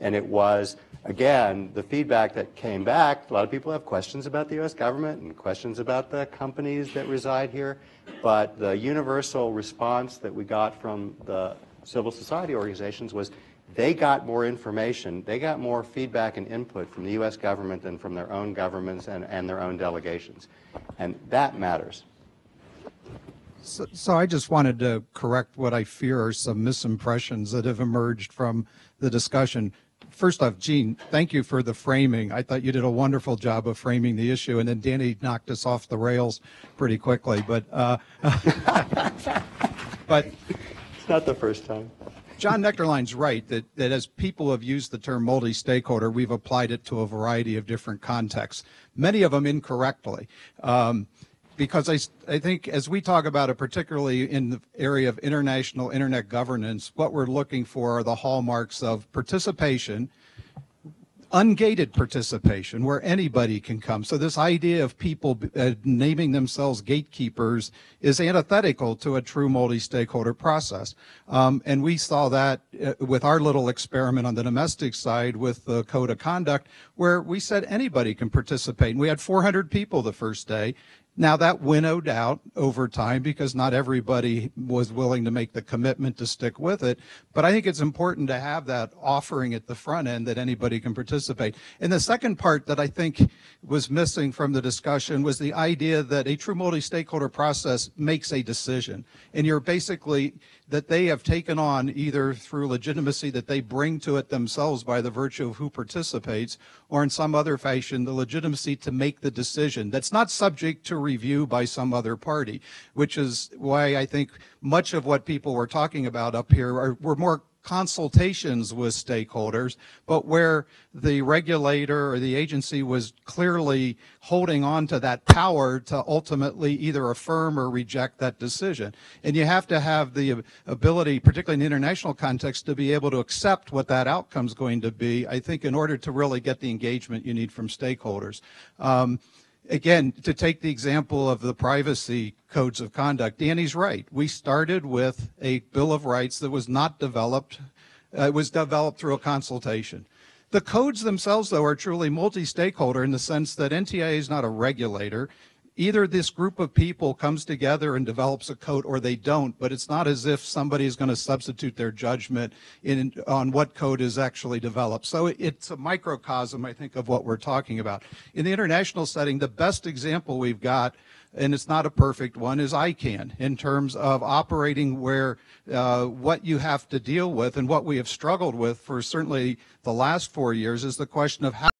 And it was, again, the feedback that came back. A lot of people have questions about the U.S. government and questions about the companies that reside here, but the universal response that we got from the civil society organizations was they got more information, they got more feedback and input from the U.S. government than from their own governments and their own delegations. And that matters. So I just wanted to correct what I fear are some misimpressions that have emerged from the discussion. First off, Gene, thank you for the framing. I thought you did a wonderful job of framing the issue, and then Danny knocked us off the rails pretty quickly. But, but it's not the first time. John Nectarline's right that as people have used the term multi-stakeholder, we've applied it to a variety of different contexts, many of them incorrectly. Because I think as we talk about it, particularly in the area of international internet governance, what we're looking for are the hallmarks of participation, ungated participation, where anybody can come. So this idea of people naming themselves gatekeepers is antithetical to a true multi-stakeholder process. And we saw that with our little experiment on the domestic side with the Code of Conduct, where we said anybody can participate. And we had 400 people the first day. Now that winnowed out over time because not everybody was willing to make the commitment to stick with it. But I think it's important to have that offering at the front end that anybody can participate. And the second part that I think was missing from the discussion was the idea that a true multi-stakeholder process makes a decision. And you're basically that they have taken on either through legitimacy that they bring to it themselves by the virtue of who participates, or in some other fashion, the legitimacy to make the decision that's not subject to review by some other party, which is why I think much of what people were talking about up here were more consultations with stakeholders, but where the regulator or the agency was clearly holding on to that power to ultimately either affirm or reject that decision. And you have to have the ability, particularly in the international context, to be able to accept what that outcome is going to be, I think, in order to really get the engagement you need from stakeholders. Again, to take the example of the privacy codes of conduct, Danny's right. We started with a Bill of Rights that was not developed. It was developed through a consultation. The codes themselves, though, are truly multi-stakeholder in the sense that NTIA is not a regulator. Either this group of people comes together and develops a code or they don't, but it's not as if somebody is going to substitute their judgment on what code is actually developed. So it's a microcosm, I think, of what we're talking about. In the international setting, the best example we've got, and it's not a perfect one, is ICANN in terms of operating where what you have to deal with and what we have struggled with for certainly the last 4 years is the question of how